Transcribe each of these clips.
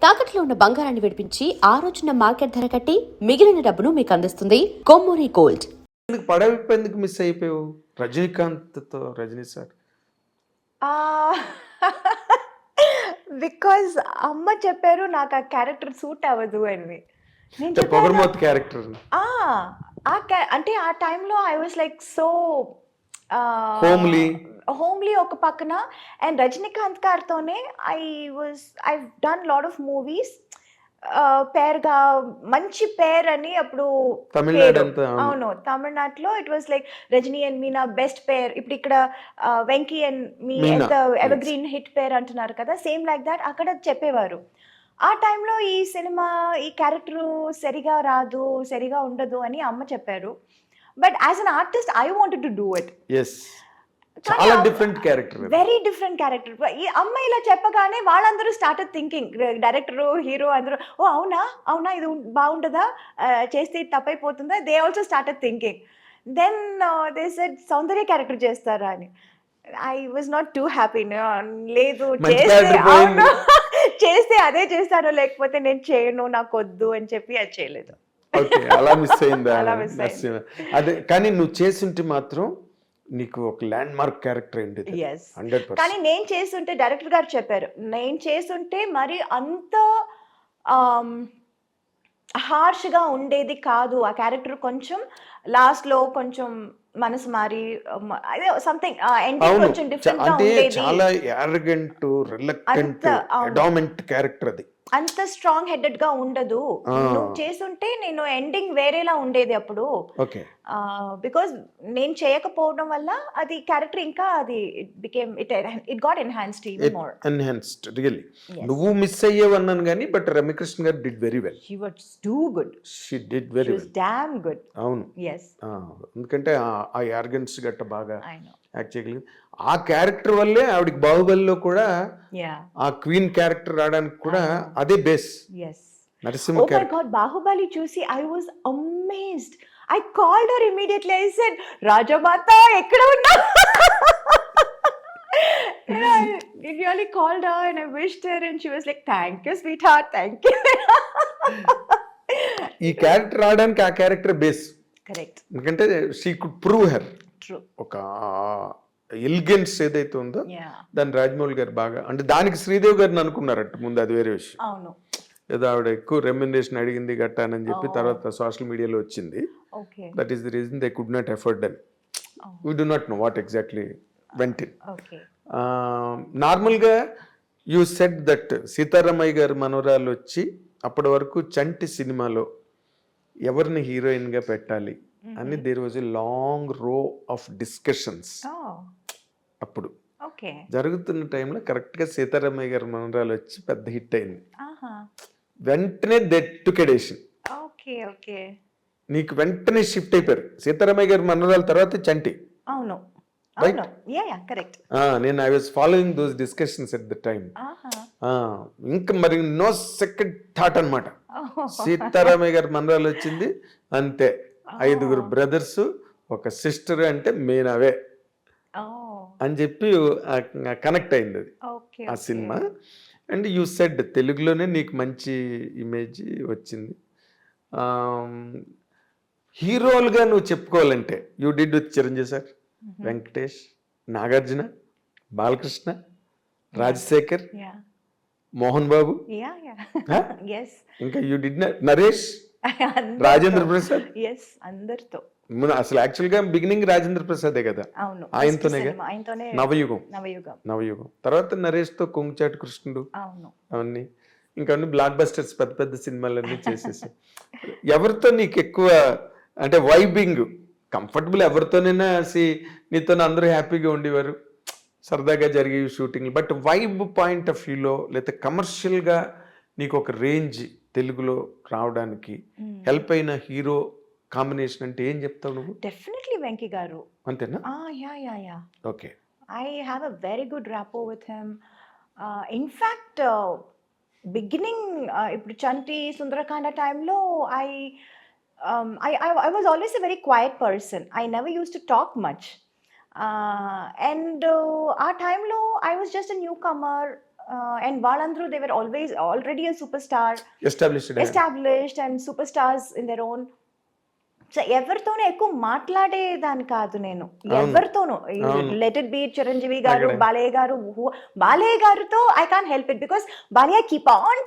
తాకట్లో ఉన్న బంగారాన్ని విడిపించి ఆ రోజున మార్కెట్ ధర కట్టి మిగిలిన డబ్బును మీకు అందిస్తుంది కొమ్మూరి గోల్డ్. పడవిప్పు ఎందుకు మిస్ అయిపోయావు రజనీకాంత్తో? రజనీ సార్ బికాజ్ అమ్మ చెప్పారు నాకు ఆ క్యారెక్టర్ సూట్ అవ్వదు అని. నేను పొగర్మౌత్ క్యారెక్టర్ అంటే ఆ టైంలో I was like so homely ఒక పక్కన. అండ్ రజనీకాంత్ గారితోనే I done lot of movies పేర్గా మంచి పేర్ అని అప్పుడు అవును తమిళనాడులో it was like Rajini and Meena best pair. ఇప్పుడు ఇక్కడ Venky and me evergreen hit pair అంటున్నారు కదా, సేమ్ లైక్ దాట్ అక్కడ చెప్పేవారు. ఆ టైంలో ఈ సినిమా ఈ క్యారెక్టర్ సరిగా రాదు, సరిగా ఉండదు అని అమ్మ చెప్పారు. But as an artist I wanted to do it. చాలా different character, very different character. ఈ అమ్మాయి ఇలా చెప్పగానే వాళ్ళందరూ స్టార్టెడ్ థింకింగ్, డైరెక్టర్ హీరో అందరూ, ఓ అవునా అవునా ఇది బాగుంటుందా, చేస్తే తప్పైపోతుందా, they also started thinking. Then they said Soundarya character చేస్తారా అని. I was not too happy. లేదు చేస్తే అదే చేస్తాను, లేకపోతే నేను చేయను, నాకు వద్దు అని చెప్పి అది చేయలేదు. అలా మిస్ అయిందా? అదే కానీ నువ్వు చేస్తుంటే మాత్రం నీకు ఒక ల్యాండ్ మార్క్ క్యారెక్టర్ అయింది. కానీ నేను చేస్తుంటే డైరెక్టర్ గారు చెప్పారు, నేను చేస్తుంటే మరి అంత హార్ష్గా ఉండేది కాదు ఆ క్యారెక్టర్. కొంచెం లాస్ట్ లో కొంచెం మనసు మారి అదే సంథింగ్ ఎండింగ్ కొంచెం డిఫరెంట్ గా ఉండేది. చాలా యారగెంట్, రిలక్టెంట్, అడామెంట్ క్యారెక్టర్ అది. అంత స్ట్రాంగ్ హెడెడ్ గా ఉండదు. నువ్వు చేస్తుంటే నేను ఎండింగ్ వేరేలా ఉండేది అప్పుడు. బికాజ్ నేను చేయకపోవడం వల్ల అది క్యారెక్టర్ ఇంకా అది it got enhanced even more. Enhanced really. నువ్వు మిస్ అయ్యేవన్నాను కానీ బట్ రమ్యకృష్ణ గారు did very well. She was too good. She did very well. Damn good. అవును. yes ఎందుకంటే ఆ యార్గెన్స్ గట్ట బాగా యాక్ట్ చేయగలిగింది. ఆ క్యారెక్టర్ వల్లే ఆవిడకి బాహుబలిలో కూడా ఆ క్వీన్ క్యారెక్టర్ రావడానికి కూడా అదే బేస్. నరసింహ క్యారెక్టర్. బాహుబలి చూసి I was amazed. I called her immediately. I said, Rajamata, ekkada unna? I really called her and I wished her and she was like, thank you, sweetheart, thank you. ఈ character రావడానికి ఆ character base. Correct. ఎందుకంటే she could prove her. True. ఒక elegance ఏదైతే ఉందో దాన్ని రాజమౌళి గారు బాగా, అంటే దానికి శ్రీదేవి గారిని అనుకున్నారట ముందు, అది వేరే విషయం. అవును. ఏదో ఆవిడ ఎక్కువ రెమ్యునరేషన్ అడిగింది గట్టానని చెప్పి తర్వాత సోషల్ మీడియాలో వచ్చింది. That is the reason they could not afford them. We do not know what exactly went in. నార్మల్గా యూ సెడ్ దట్ సీతారామయ్య గారి మనవరాలు వచ్చి అప్పటి వరకు చంటి సినిమాలో ఎవరిని హీరోయిన్గా పెట్టాలి అని దేర్ వాజ్ ఎ లాంగ్ రో ఆఫ్ డిస్కషన్స్. అప్పుడు జరుగుతున్న టైంలో కరెక్ట్గా సీతారామయ్య గారి మనవరాలు వచ్చి పెద్ద హిట్ అయింది. వెంటనే దే టుక్ ఎ డెసిషన్. నీకు వెంటనే షిఫ్ట్ అయిపోయారు. సీతారామయ్య గారి మనవరాల తర్వాత చంటి. అవును. నేను I was following those discussions at the time. ఇంకా మరి నో సెకండ్ థాట్ అనమాట. సీతారామయ్య గారి మనవరాలు వచ్చింది అంతే. 5 బ్రదర్స్, ఒక సిస్టర్, అంటే మేనవే అని చెప్పి కనెక్ట్ అయింది అది ఆ సినిమా. అండ్ యూ సెడ్ తెలుగులోనే నీకు మంచి ఇమేజ్ వచ్చింది. హీరోలుగా నువ్వు చెప్పుకోవాలంటే you did with Chiranjeevi sir, Venkatesh, Nagarjuna, Balakrishna, Rajasekhar, Mohan Babu, ఇంకా యూ డిడ్ నరేష్, రాజేంద్ర ప్రసాద్. అందరితో అసలు యాక్చువల్ గా బిగినింగ్ రాజేంద్ర ప్రసాదే కదా, ఆయనతోనే. నవయుగం తర్వాత నరేష్ తో కొంగుచాటు కృష్ణుడు, అవన్నీ ఇంకా బ్లాక్ బస్టర్స్, పెద్ద పెద్ద సినిమాలన్నీ చేసేసి. ఎవరితో నీకు ఎక్కువ అంటే వైబింగ్ కంఫర్టబుల్? ఎవరితోనైనా నీతో అందరూ హ్యాపీగా ఉండేవారు, సరదాగా జరిగే shooting. But vibe point of వ్యూలో లేకపోతే కమర్షియల్గా నీకు ఒక రేంజ్ తెలుగులో రావడానికి హెల్ప్ అయిన హీరో కాంబినేషన్ అంటే ఏం చెప్తావు నువ్వు? డెఫినెట్లీ వెంకీ గారు. అంతేనా? Okay. I have a very good rapport with him. In fact beginning ఇప్పుడు చంటి, సుందరకాండ టైంలో I was always a very quiet person. I never used to talk much. And our time lo, I was just a newcomer. And వాళ్ళందరూ they were always already a super star, established and super stars in their own. So ఎవరితోనూ ఎక్కువ మాట్లాడేదాన్ని కాదు నేను, ఎవరితోనూ. Let it be Chiranjeevi గారు, బాలయ్య గారు. బాలయ్య గారితో I can't help it because Balayya keep on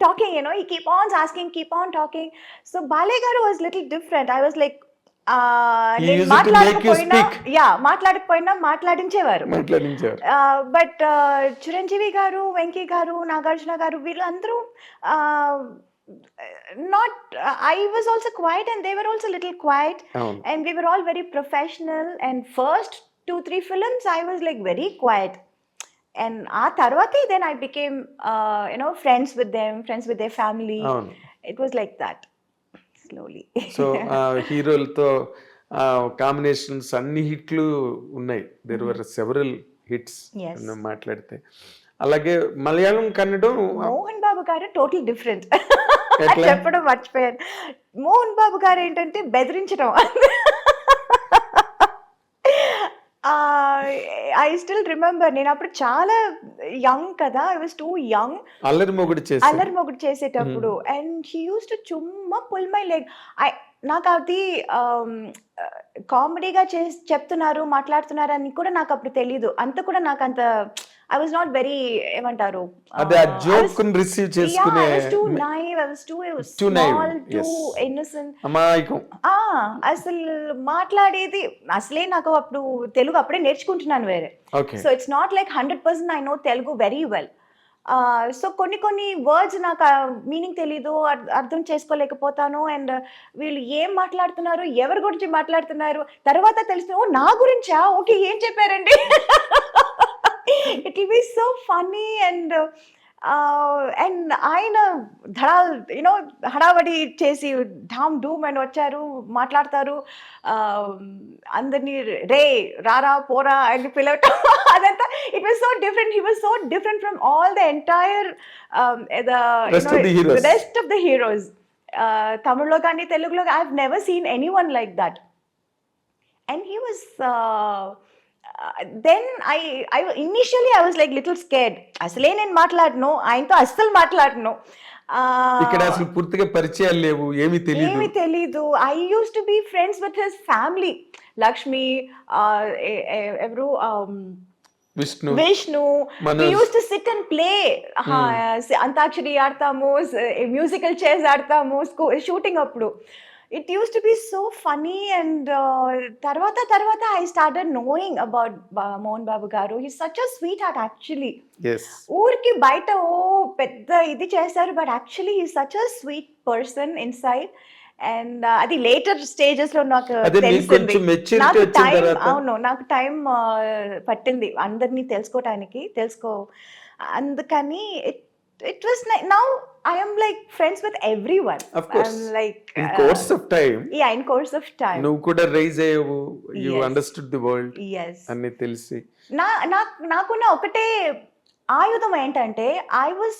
talking, he keep on asking, keep on talking. So Balayya గారు was little different. I was like నేను మాట్లాడకపోయినా మాట్లాడించేవారు. బట్ చిరంజీవి గారు, వెంకీ గారు, నాగార్జున గారు వీళ్ళందరూ I was also quiet and they were also little quiet, and we were all very professional. And first 2-3 films I was like very quiet, and tarvati then I became friends with them, friends with their family. It was like that slowly. So హీరోలతో combinations అన్ని హిట్లు ఉన్నాయి. there were several hits మాట్లాడితే. అలాగే మలయాళం, కన్నడం. మోహన్ బాబు గారు total different. చెప్పడం మర్చిపోయాను. మోహన్ బాబు గారు ఏంటంటే బెదిరించడం. ఐ స్టిల్ రిమెంబర్, నేను అప్పుడు చాలా యంగ్ కదా, I was two young. Allari Mogudu చేసేటప్పుడు అండ్ హీ యూస్ టు చుమ్మా పుల్ మై లెగ్. నాకు అది కామెడీగా చెప్తున్నారు, మాట్లాడుతున్నారు అని కూడా నాకు అప్పుడు తెలీదు. అంత కూడా నాకు అంత I was not very ఏమంటారు, joke రిసీవ్ చేసుకునే. I was too naive, I was too small, too innocent. అమాయకం. అసలు మాట్లాడేది అసలే నాకు అప్పుడు తెలుగు అప్పుడే నేర్చుకుంటున్నాను వేరే. So it's not like 100% I know Telugu very well. So కొన్ని వర్డ్స్ నాకు మీనింగ్ తెలీదు, అర్థం చేసుకోలేకపోతాను. అండ్ వీళ్ళు ఏం మాట్లాడుతున్నారు, ఎవరి గురించి మాట్లాడుతున్నారు తర్వాత తెలుసు, నా గురించా, ఓకే ఏం చెప్పారండి. It will be so funny and ఆయన ధడాల్ హడావడి చేసి ఢామ్ డూమ్ అని వచ్చారు, మాట్లాడతారు, అందరినీ రే రారా పోరా అని పిలవటం అదంతా. It was so different. He was so different from all the entire rest of the heroes. తమిళ్లో కానీ తెలుగులో I have never seen anyone like that. And he was then I initially I was like little scared. అసలే నేను మాట్లాడను, ఆయనతో అస్సలు మాట్లాడను. ఇక్కడ అసలు పూర్తిగా పరిచయాలు లేవు, ఏమీ తెలీదు. I used to be friends with his family, Lakshmi, ఎవరు, Vishnu. We used to sit and play. Antakshari ఆడతాము, మ్యూజికల్ చైర్స్ ఆడతాము షూటింగ్ అప్పుడు. It used to be so funny. And tarvata I started knowing about Mohan Babu garu. He's such a sweetheart actually. Yes. Urki baita pedda idi chesaru, but actually he's such a sweet person inside. And adi later stages lo naku telusindi. నాకు time పట్టింది అందరినీ తెలుసుకో అందుకని it was now I am like friends with everyone. Of course. I'm like in course of time. Yeah, in course of time. నువ్వు కూడా rise అయ్యావు, you understood the world. Yes. అన్ని తెలిసి నాకున్న ఒకటే ఆయుధం ఏంటంటే I was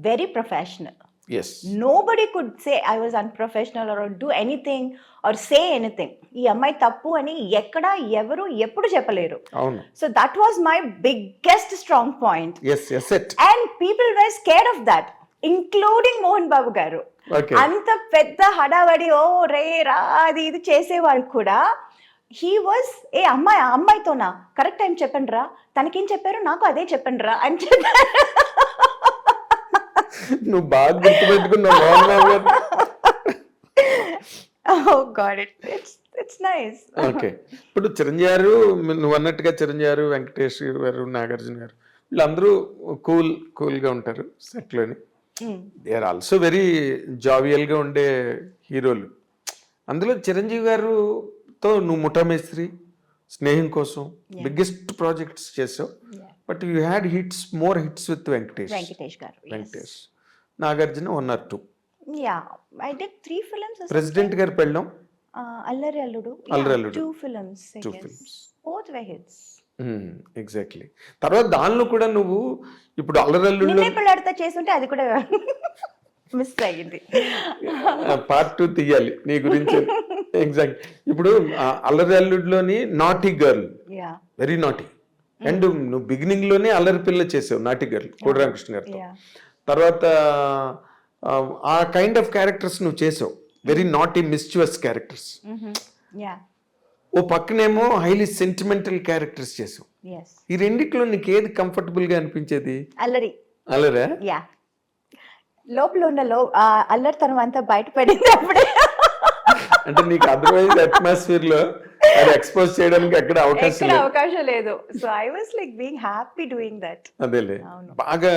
very professional. Yes. Nobody could say I was unprofessional or do anything or say anything. ఈ అమ్మాయి తప్పు అని ఎక్కడ ఎవరు ఎప్పుడు చెప్పలేరు. అవును. So that was my biggest strong point. Yes, it. And people were scared of that, including Mohan Babu garu. Okay. అంత పెద్ద హడావడి రే రా అది ఇది చేసేవాళ్ళు కూడా he was అమ్మాయితోనా కరెక్ట్ టైం చెప్పండి రా, తనకేం చెప్పారు నాకు అదే చెప్పండి రా అని చెప్పారు. నువ్వు బాగా గుర్తుపెట్టుకున్నావు మోహన్ బాబు గారు. Oh God, it's nice. Okay. ఇప్పుడు చిరంజీవి గారు, నువ్వు అన్నట్టుగా చిరంజీవి గారు, వెంకటేష్ గారు, నాగార్జున గారు వీళ్ళందరూ కూల్గా ఉంటారు సెట్లోని. దే ఆర్ ఆల్సో వెరీ జావియల్గా ఉండే హీరోలు. అందులో చిరంజీవి గారుతో నువ్వు ముఠామేస్త్రి, స్నేహం కోసం బిగ్గెస్ట్ ప్రాజెక్ట్స్ చేసావు. But you had more hits with Venkatesh గారు. Nagarjuna 1 or 2. Yeah, I did 3 films. President Gari Pellam, Allari Alludu. 2 films. Both were hits. Exactly. తర్వాత దానిలో కూడా నువ్వు ఇప్పుడు అల్లరి అల్లుడు నిన్నే పెళ్ళాడతా చేస్తుంటే అది కూడా మిస్ అయ్యింది. Part 2 తీయాలి నీ గురించి. ఎగ్జాక్ట్. ఇప్పుడు అల్లరి అల్లుడులోని naughty girl, very naughty, and నువ్వు బిగినింగ్ లోనే అల్లరి పిల్ల చేసావు నాటి గర్ల్ కోడి రామకృష్ణ గారితో. Yeah. తర్వాత ఆ కైండ్ ఆఫ్ క్యారెక్టర్స్ నువ్వు చేసావు, వెరీ నాట్ ఈ మిస్చువస్ క్యారెక్టర్స్. Yeah. ఓ పక్కనేమో హైలీ సెంటిమెంటల్ క్యారెక్టర్స్ చేసావు. Yes. ఈ రెండిట్లో నీకు ఏది కంఫర్టబుల్ గా అనిపించేది? అల్లరి. అల్లరా? యా, లోపల ఉన్న అల్లరితనం అంతా బయటపడింది అప్పుడే. అంటే నీకు అదర్వైజ్ అట్మాస్ఫియర్ లో అది ఎక్స్పోజ్ చేయడానికి అక్కడ అవకాశం అవకాశం లేదు. So I was like being happy doing that. అదేలే అవును. బాగా